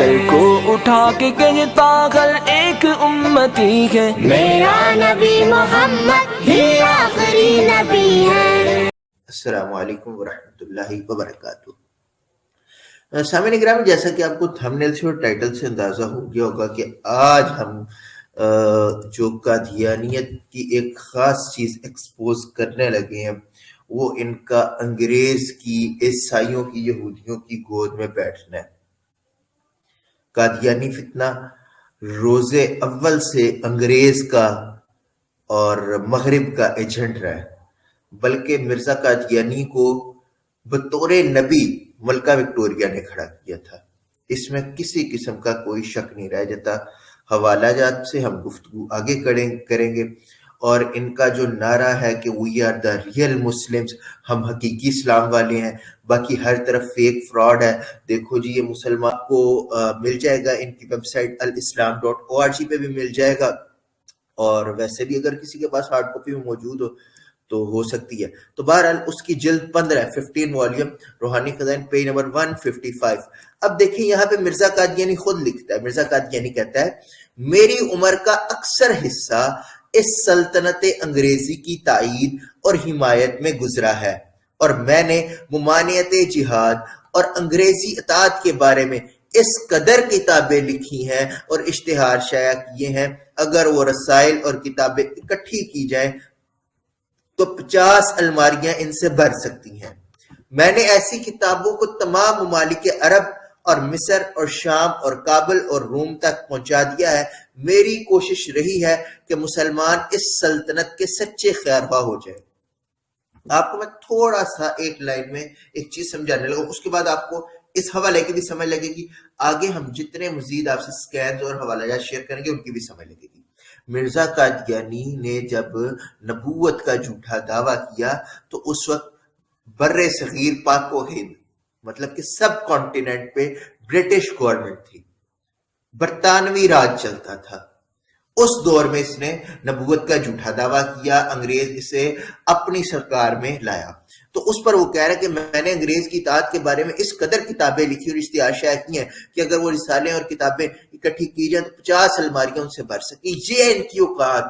سر کو اٹھا کے کہتا ہر ایک امتی ہے میرا نبی محمد ہی آخری نبی ہے۔ السلام علیکم ورحمۃ اللہ وبرکاتہ۔ سامعین کرام، جیسا کہ آپ کو تھمبنیل سے اور ٹائٹل سے اندازہ ہو گیا ہوگا کہ آج ہم جو قادیانیت کی ایک خاص چیز ایکسپوز کرنے لگے ہیں وہ ان کا انگریز کی، عیسائیوں کی، یہودیوں کی گود میں بیٹھنا ہے۔ قادیانی فتنہ روز اول سے انگریز کا اور مغرب کا ایجنٹ رہا ہے، بلکہ مرزا قادیانی کو بطور نبی ملکہ وکٹوریہ نے کھڑا کیا تھا۔ اس میں کسی قسم کا کوئی شک نہیں رہ جاتا۔ حوالہ جات سے ہم گفتگو آگے کریں گے، اور ان کا جو نعرہ ہے کہ we are the real Muslims, ہم حقیقی اسلام والے ہیں، باقی ہر طرف فیک فراڈ ہے۔ دیکھو جی، یہ مسلمان کو مل جائے گا، ان کی ویب سائٹ alislam.org پہ بھی مل جائے گا، اور ویسے بھی اگر کسی کے پاس ہارڈ کاپی میں موجود تو ہو سکتی ہے۔ تو بہرحال اس کی جلد 15 15 والیوم، روحانی خزائن، پیج نمبر 155۔ اب دیکھیں یہاں پہ مرزا قادیانی خود لکھتا ہے، مرزا قادیانی کہتا ہے میری عمر کا اکثر حصہ اس سلطنت انگریزی کی تائید اور حمایت میں گزرا ہے، اور میں نے ممانعت جہاد اور انگریزی اطاعت کے بارے میں اس قدر کتابیں لکھی ہیں اور اشتہار شائع کیے ہیں، اگر وہ رسائل اور کتابیں اکٹھی کی جائیں تو 50 الماریاں ان سے بھر سکتی ہیں۔ میں نے ایسی کتابوں کو تمام ممالک عرب اور مصر اور شام اور کابل اور روم تک پہنچا دیا ہے۔ میری کوشش رہی ہے کہ مسلمان اس سلطنت کے سچے خیرخواہ ہو جائے۔ آپ کو میں تھوڑا سا ایک لائن میں ایک چیز سمجھانے لگا، اس کے بعد آپ کو اس حوالے کی بھی سمجھ لگے گی، آگے ہم جتنے مزید آپ سے سکینز اور حوالہ جات شیئر کریں گے ان کی بھی سمجھ لگے گی۔ مرزا قادیانی نے جب نبوت کا جھوٹا دعویٰ کیا تو اس وقت بر صغیر پاک و ہند، مطلب کہ سب کانٹیننٹ پہ برٹش گورنمنٹ تھی، برطانوی راج چلتا تھا۔ اس دور میں اس نے نبوت کا جھوٹا دعویٰ کیا، انگریز اسے اپنی سرکار میں لایا، تو اس پر وہ کہہ رہا ہے کہ میں نے انگریز کی اطاعت کے بارے میں اس قدر کتابیں لکھی اور اشتہار شائع کی ہیں کہ اگر وہ رسالیں اور کتابیں اکٹھی کی جائیں تو 50 الماریاں ان سے بھر سکیں۔ یہ ان کی اوقات،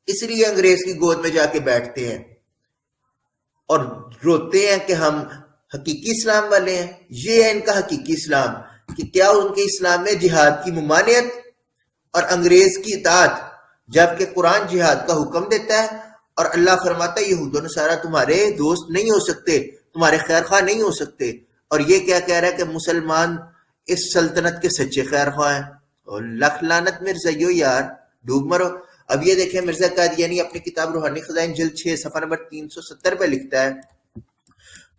اس لیے انگریز کی گود میں جا کے بیٹھتے ہیں اور روتے ہیں کہ ہم حقیقی اسلام والے ہیں۔ یہ ہے ان کا حقیقی اسلام، کہ کیا ان کے اسلام میں جہاد کی ممانعت اور انگریز کی اطاعت، جبکہ قرآن جہاد کا حکم دیتا ہے اور اللہ فرماتا ہے یہود و نصارہ تمہارے دوست نہیں ہو سکتے، تمہارے خیر خواہ نہیں ہو سکتے، اور یہ کیا کہہ رہا ہے کہ مسلمان اس سلطنت کے سچے خیر خواہ ہیں۔ اور لکھ لعنت مرزائیو یار، ڈوب مرو۔ اب یہ دیکھیں مرزا قادیانی اپنی کتاب روحانی خزائن جلد 6 صفحہ نمبر 370 پہ لکھتا ہے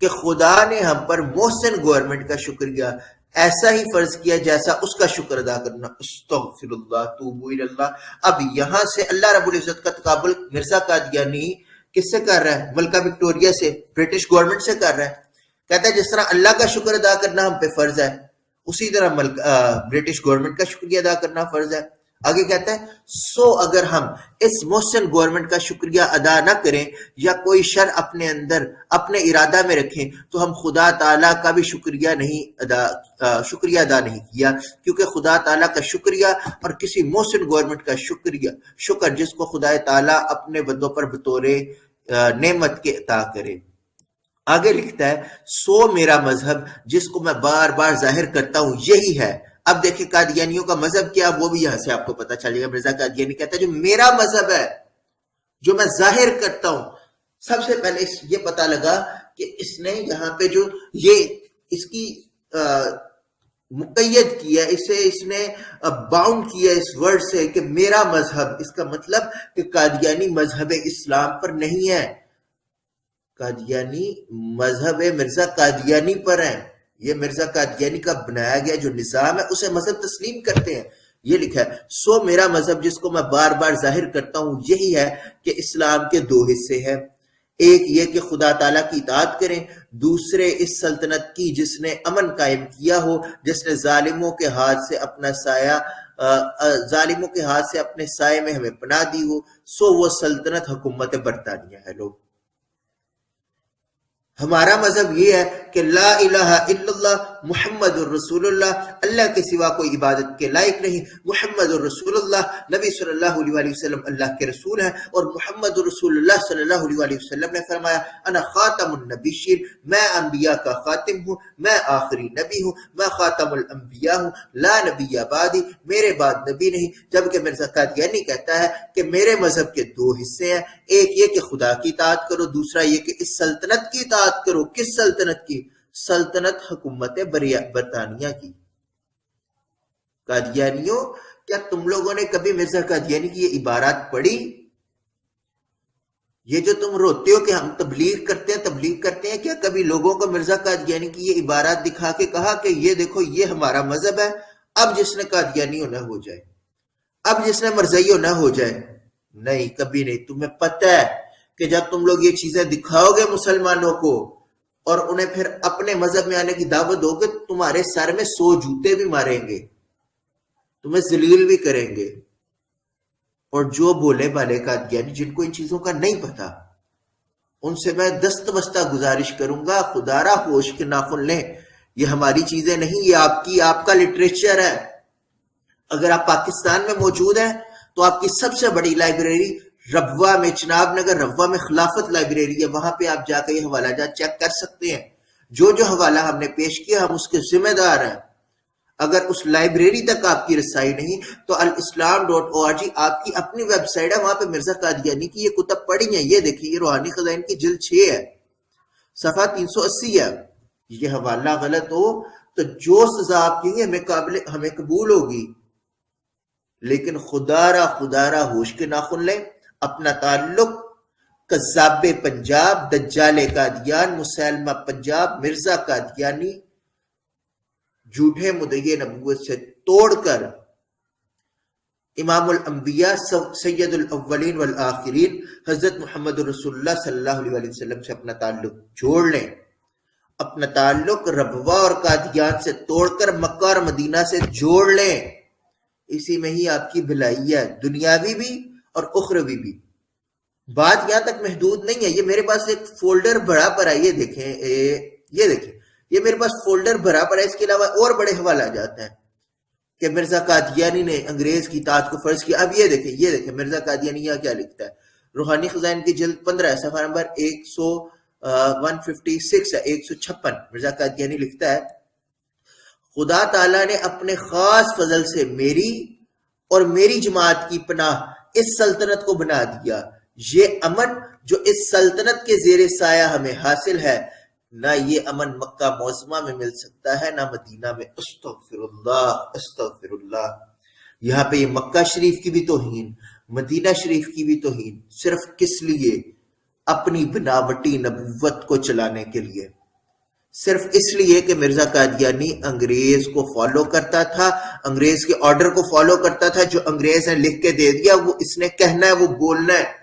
کہ خدا نے ہم پر محسن گورنمنٹ کا شکریہ ایسا ہی فرض کیا جیسا اس کا شکر ادا کرنا۔ استغفر اللہ، توبو اللہ۔ اب یہاں سے اللہ رب العزت کا تقابل مرزا قادیانی کس سے کر رہا ہے؟ ملکہ وکٹوریہ سے، برٹش گورنمنٹ سے کر رہا ہے۔ کہتا ہے جس طرح اللہ کا شکر ادا کرنا ہم پہ فرض ہے، اسی طرح برٹش گورنمنٹ کا شکریہ ادا کرنا فرض ہے۔ آگے کہتا ہے سو اگر ہم اس محسن گورنمنٹ کا شکریہ ادا نہ کریں یا کوئی شر اپنے اندر اپنے ارادہ میں رکھیں تو ہم خدا تعالیٰ کا بھی شکریہ ادا نہیں کیا، کیونکہ خدا تعالیٰ کا شکریہ اور کسی محسن گورنمنٹ کا شکر جس کو خدا تعالیٰ اپنے بندوں پر بطور نعمت کے عطا کرے۔ آگے لکھتا ہے سو میرا مذہب جس کو میں بار بار ظاہر کرتا ہوں یہی ہے۔ اب دیکھیں قادیانیوں کا مذہب کیا، وہ بھی یہاں سے آپ کو پتہ چلے گا۔ مرزا قادیانی کہتا ہے جو میرا مذہب ہے، جو میں ظاہر کرتا ہوں، سب سے پہلے یہ پتہ لگا کہ اس نے یہاں پہ جو یہ اس کی مقید کیا، اسے اس نے باؤنڈ کیا اس ورڈ سے کہ میرا مذہب، اس کا مطلب کہ قادیانی مذہب اسلام پر نہیں ہے، قادیانی مذہب مرزا قادیانی پر ہے۔ یہ مرزا قادیانی کا بنایا گیا جو نظام ہے اسے مذہب تسلیم کرتے ہیں۔ یہ لکھا ہے سو میرا مذہب جس کو میں بار بار ظاہر کرتا ہوں یہی ہے کہ اسلام کے دو حصے ہیں، ایک یہ کہ خدا تعالیٰ کی اطاعت کریں، دوسرے اس سلطنت کی جس نے امن قائم کیا ہو، جس نے ظالموں کے ہاتھ سے اپنے سائے میں ہمیں پناہ دی ہو، سو وہ سلطنت حکومت برطانیہ ہے۔ لوگ ہمارا مذہب یہ ہے کہ لا الہ الا اللہ محمد الرسول اللہ، اللہ کے سوا کوئی عبادت کے لائق نہیں، محمد الرسول اللہ، نبی صلی اللہ علیہ وآلہ وسلم اللہ کے رسول ہیں، اور محمد الرسول اللہ صلی اللہ علیہ وآلہ وسلم نے فرمایا انا خاتم النبیین، میں انبیاء کا خاتم ہوں، میں آخری نبی ہوں، میں خاتم الانبیاء ہوں، لا نبی بعدی، میرے بعد نبی نہیں۔ جبکہ مرزا قادیانی کہتا ہے کہ میرے مذہب کے دو حصے ہیں، ایک یہ کہ خدا کی اطاعت کرو، دوسرا یہ کہ اس سلطنت کی اطاعت کرو۔ کس سلطنت کی؟ سلطنت حکومت برطانیہ کی۔ قادیانیوں، کیا تم لوگوں نے کبھی مرزا قادیانی کی یہ عبارات پڑھی؟ یہ جو تم روتے ہو کہ ہم تبلیغ کرتے ہیں، کیا کبھی لوگوں کو مرزا قادیانی کی یہ عبارات دکھا کے کہا کہ یہ دیکھو یہ ہمارا مذہب ہے، اب جس نے قادیانی نہ ہو جائے، اب جس نے مرزائیوں نہ ہو جائے؟ نہیں، کبھی نہیں۔ تمہیں پتہ ہے کہ جب تم لوگ یہ چیزیں دکھاؤ گے مسلمانوں کو اور انہیں پھر اپنے مذہب میں آنے کی دعوت دو گے، تمہارے سر میں 100 جوتے بھی ماریں گے، تمہیں ذلیل بھی کریں گے۔ اور جو بولے بالے قادیانی جن کو ان چیزوں کا نہیں پتا، ان سے میں دست بستہ گزارش کروں گا، خدا را ہوش کے ناخن لیں، یہ ہماری چیزیں نہیں، یہ آپ کا لٹریچر ہے۔ اگر آپ پاکستان میں موجود ہیں تو آپ کی سب سے بڑی لائبریری ربوہ میں، چناب نگر ربوہ میں خلافت لائبریری ہے، وہاں پہ آپ جا کے یہ حوالہ جات چیک کر سکتے ہیں۔ جو حوالہ ہم نے پیش کیا ہم اس کے ذمہ دار ہیں۔ اگر اس لائبریری تک آپ کی رسائی نہیں تو الاسلام.org آپ کی اپنی ویب سائٹ ہے، وہاں پہ مرزا قادیانی کی یہ کتب پڑھی ہیں۔ یہ دیکھیں، یہ روحانی خزائن کی جلد 6 ہے، صفحہ 380 ہے۔ یہ حوالہ غلط ہو تو جو سزا آپ کی ہمیں قبول ہوگی، لیکن خدا را ہوش کے ناخن لیں۔ اپنا تعلق کذاب پنجاب، دجال قادیان، مسلمہ پنجاب، مرزا قادیانی، جھوٹے مدعی نبوت سے توڑ کر امام الانبیاء سید الاولین والآخرین حضرت محمد رسول اللہ صلی اللہ علیہ وسلم سے اپنا تعلق جوڑ لیں۔ اپنا تعلق ربوہ اور قادیان سے توڑ کر مکہ اور مدینہ سے جوڑ لیں، اسی میں ہی آپ کی بھلائی ہے، دنیاوی بھی اور اخروی بھی۔ بات یہاں تک محدود نہیں ہے، یہ میرے پاس ایک فولڈر بھرا پڑا ہے، یہ دیکھیں یہ میرے پاس فولڈر بھرا پڑا ہے۔ اس کے علاوہ اور بڑے حوالہ جاتے ہیں کہ مرزا قادیانی نے انگریز کی اطاعت کو فرض کیا۔ اب یہ دیکھیں مرزا قادیانی یہاں کیا لکھتا ہے۔ روحانی خزائن کی جلد 15 صفحہ نمبر 156 ہے، 156 مرزا قادیانی لکھتا ہے خدا تعالیٰ نے اپنے خاص فضل سے میری اور میری جماعت کی پناہ اس سلطنت کو بنا دیا۔ یہ امن جو اس سلطنت کے زیر سایہ ہمیں حاصل ہے، نہ یہ امن مکہ معظمہ میں مل سکتا ہے نہ مدینہ میں۔ استغفر اللہ۔ یہاں پہ یہ مکہ شریف کی بھی توہین، مدینہ شریف کی بھی توہین، صرف کس لیے؟ اپنی بناوٹی نبوت کو چلانے کے لیے، صرف اس لیے کہ مرزا قادیانی انگریز کو فالو کرتا تھا، انگریز کے آرڈر کو فالو کرتا تھا، جو انگریز نے لکھ کے دے دیا وہ اس نے کہنا ہے، وہ بولنا ہے۔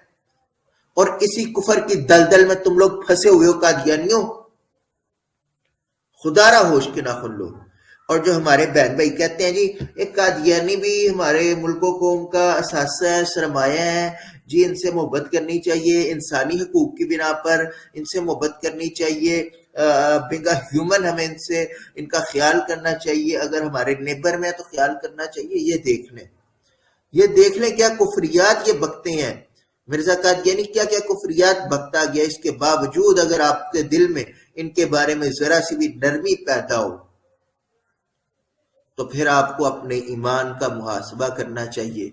اور اسی کفر کی دلدل میں تم لوگ پھنسے ہوئے ہو قادیانیوں، خدا را ہوش کے ناخن لو۔ اور جو ہمارے بہن بھائی کہتے ہیں جی ایک قادیانی بھی ہمارے ملک و قوم کا اثاثہ ہے، سرمایہ ہے، جی ان سے محبت کرنی چاہیے، انسانی حقوق کی بنا پر ان سے محبت کرنی چاہیے، بینگ اے ہیومن ہمیں ان کا خیال کرنا چاہیے، اگر ہمارے نیبر میں ہے تو خیال کرنا چاہیے۔ یہ دیکھ لیں کیا کفریات یہ بکتے ہیں۔ مرزا قادیانی کیا کفریات بکتا گیا، اس کے باوجود اگر آپ کے دل میں ان کے بارے میں ذرا سی بھی نرمی پیدا ہو تو پھر آپ کو اپنے ایمان کا محاسبہ کرنا چاہیے۔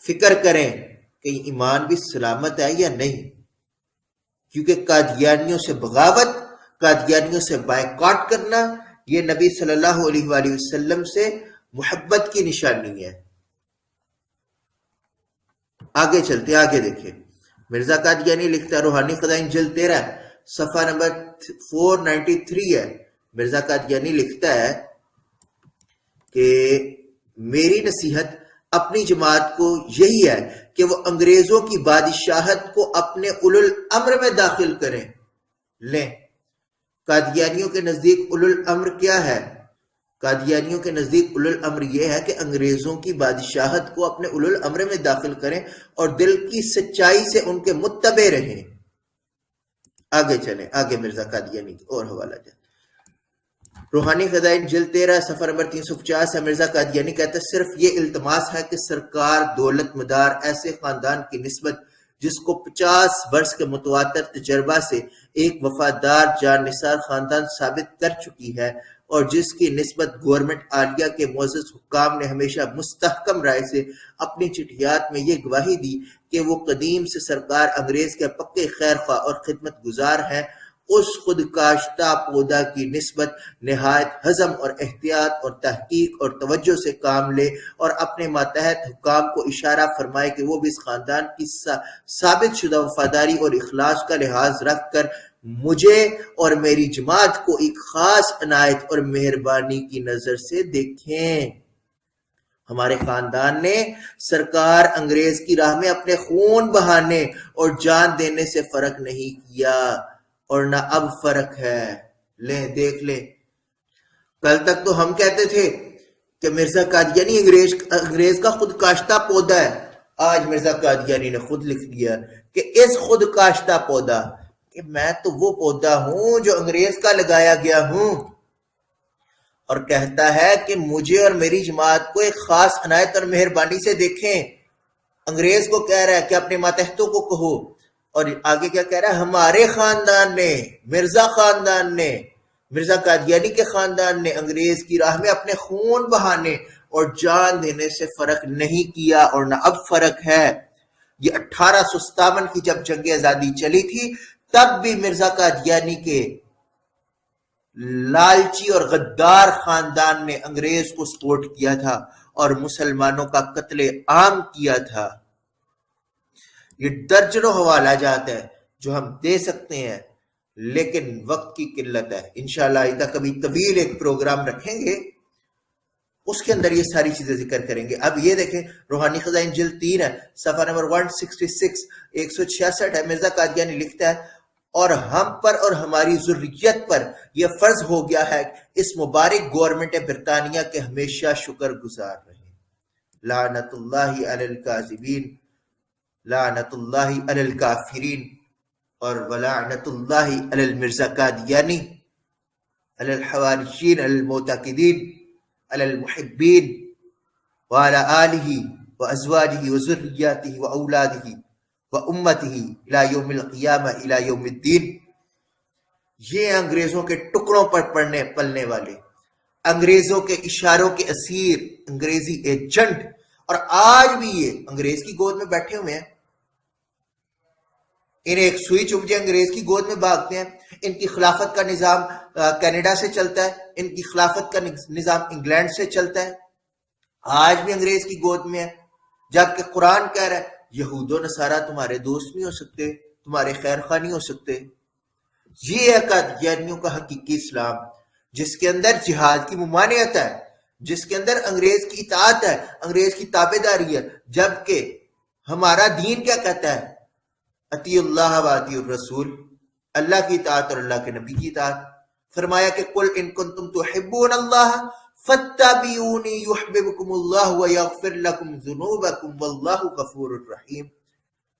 فکر کریں کہ ایمان بھی سلامت ہے یا نہیں، کیونکہ قادیانیوں سے بغاوت، قادیانیوں سے بائیکاٹ کرنا، یہ نبی صلی اللہ علیہ وآلہ وسلم سے محبت کی نشانی ہے۔ آگے چلتے، آگے دیکھیں مرزا قادیانی لکھتا ہے، روحانی خزائن جلد 13 صفحہ نمبر 493 ہے۔ مرزا قادیانی لکھتا ہے کہ میری نصیحت اپنی جماعت کو یہی ہے کہ وہ انگریزوں کی بادشاہت کو اپنے اولو الامر میں داخل کریں لیں۔ قادیانیوں کے نزدیک اولو الامر کیا ہے؟ قادیانیوں کے نزدیک اولو الامر یہ ہے کہ انگریزوں کی بادشاہت کو اپنے اولو الامر میں داخل کریں اور دل کی سچائی سے ان کے متبع رہیں۔ آگے چلیں، آگے مرزا قادیانی کی اور حوالہ جائے۔ روحانی خزائن جلد 13 صفحہ نمبر 350 ہے. مرزا قادیانی کہتا ہے صرف یہ التماس ہے کہ سرکار دولت مدار ایسے خاندان کی نسبت جس کو 50 برس کے متواتر تجربہ سے ایک وفادار جان نثار خاندان ثابت کر چکی ہے اور جس کی نسبت گورنمنٹ عالیہ کے معزز حکام نے ہمیشہ مستحکم رائے سے اپنی چٹھیات میں یہ گواہی دی کہ وہ قدیم سے سرکار انگریز کے پکے خیر خواہ اور خدمت گزار ہیں، اس خود کاشتہ پودا کی نسبت نہایت حزم اور احتیاط اور تحقیق اور توجہ سے کام لے اور اپنے ماتحت حکام کو اشارہ فرمائے کہ وہ بھی اس خاندان کی ثابت شدہ وفاداری اور اخلاص کا لحاظ رکھ کر مجھے اور میری جماعت کو ایک خاص عنایت اور مہربانی کی نظر سے دیکھیں۔ ہمارے خاندان نے سرکار انگریز کی راہ میں اپنے خون بہانے اور جان دینے سے فرق نہیں کیا اور نہ اب فرق ہے۔ لیں دیکھ لیں، کل تک تو ہم کہتے تھے کہ مرزا قادیانی انگریز کا خود کاشتہ پودا ہے، آج مرزا قادیانی نے خود لکھ دیا کہ اس خود کاشتہ پودا کہ میں تو وہ پودا ہوں جو انگریز کا لگایا گیا ہوں، اور کہتا ہے کہ مجھے اور میری جماعت کو ایک خاص عنایت اور مہربانی سے دیکھیں۔ انگریز کو کہہ رہا ہے کہ اپنے ماتحتوں کو کہو، اور آگے کیا کہہ رہا ہے؟ ہمارے خاندان نے، مرزا خاندان نے، مرزا قادیانی کے خاندان نے انگریز کی راہ میں اپنے خون بہانے اور جان دینے سے فرق نہیں کیا اور نہ اب فرق ہے۔ یہ 1857 کی جب جنگ آزادی چلی تھی تب بھی مرزا قادیانی کے لالچی اور غدار خاندان نے انگریز کو سپورٹ کیا تھا اور مسلمانوں کا قتل عام کیا تھا۔ یہ درجنوں حوالہ جات ہے جو ہم دے سکتے ہیں، لیکن وقت کی قلت ہے۔ انشاءاللہ آئندہ کبھی طویل ایک پروگرام رکھیں گے، اس کے اندر یہ ساری چیزیں ذکر کریں گے۔ اب یہ دیکھیں، روحانی خزائن جلد 3 ہے، صفحہ نمبر 166 166 ہے۔ مرزا قادیانی لکھتا ہے اور ہم پر اور ہماری ذریت پر یہ فرض ہو گیا ہے کہ اس مبارک گورنمنٹ برطانیہ کے ہمیشہ شکر گزار رہیں۔ لعنت اللہ علی الکاذبین، لعنت اللہ علی الکافرین، اور ولعنت اللہ علی المرزا قادیانی، علی الحواریین، علی المعتقدین، علی المحبین، وعلی آلہ وازواجہ وذریاتہ واولادہ وامتہ الی یوم القیامہ الی یوم الدین۔ یہ انگریزوں کے ٹکڑوں پر پلنے والے، انگریزوں کے اشاروں کے اسیر، انگریزی ایجنٹ، اور آج بھی یہ انگریز کی گود میں بیٹھے ہوئے ہیں۔ انہیں ایک سوئی چپ جائے انگریز کی گود میں بھاگتے ہیں۔ ان کی خلافت کا نظام کینیڈا سے چلتا ہے، ان کی خلافت کا نظام انگلینڈ سے چلتا ہے، آج بھی انگریز کی گود میں ہے، جبکہ قرآن کہہ رہا ہے یہود و نصارہ تمہارے دوست نہیں ہو سکتے، تمہارے خیر خواہ نہیں ہو سکتے۔ یہ ہے قادیانیوں کا حقیقی اسلام، جس کے اندر جہاد کی ممانعت ہے، جس کے اندر انگریز کی اطاعت ہے، انگریز کی تابع داری ہے، جبکہ ہمارا دین کیا کہتا ہے؟ اطیع اللہ و اطیع الرسول، اللہ کی اطاعت اور اللہ کے نبی کی اطاعت۔ فرمایا کہ قل ان کنتم تحبون اللہ فاتبعونی یحببکم اللہ ویغفر لکم ذنوبکم واللہ غفور الرحیم،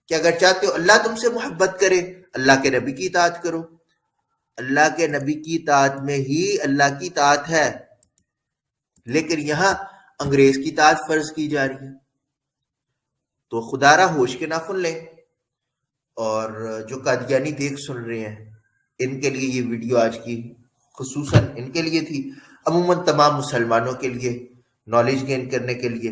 کہ اگر چاہتے ہو اللہ تم سے محبت کرے، اللہ کے نبی کی اطاعت کرو۔ اللہ کے نبی کی اطاعت میں ہی اللہ کی اطاعت ہے، لیکن یہاں انگریز کی اطاعت فرض کی جا رہی ہے۔ تو خدا را ہوش کے ناخن لیں، اور جو قادیانی دیکھ سن رہے ہیں ان کے لیے یہ ویڈیو آج کی خصوصاً ان کے لیے تھی، عموماً تمام مسلمانوں کے لیے نالج گین کرنے کے لیے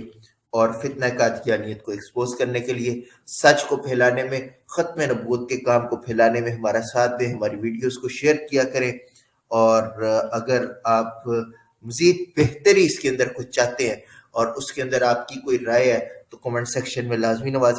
اور فتنہ قادیانیت کو ایکسپوز کرنے کے لیے، سچ کو پھیلانے میں، ختم نبوت کے کام کو پھیلانے میں ہمارا ساتھ دیں، ہماری ویڈیوز کو شیئر کیا کریں، اور اگر آپ مزید بہتری اس کے اندر کچھ چاہتے ہیں اور اس کے اندر آپ کی کوئی رائے ہے تو کمنٹ سیکشن میں لازمی نوازا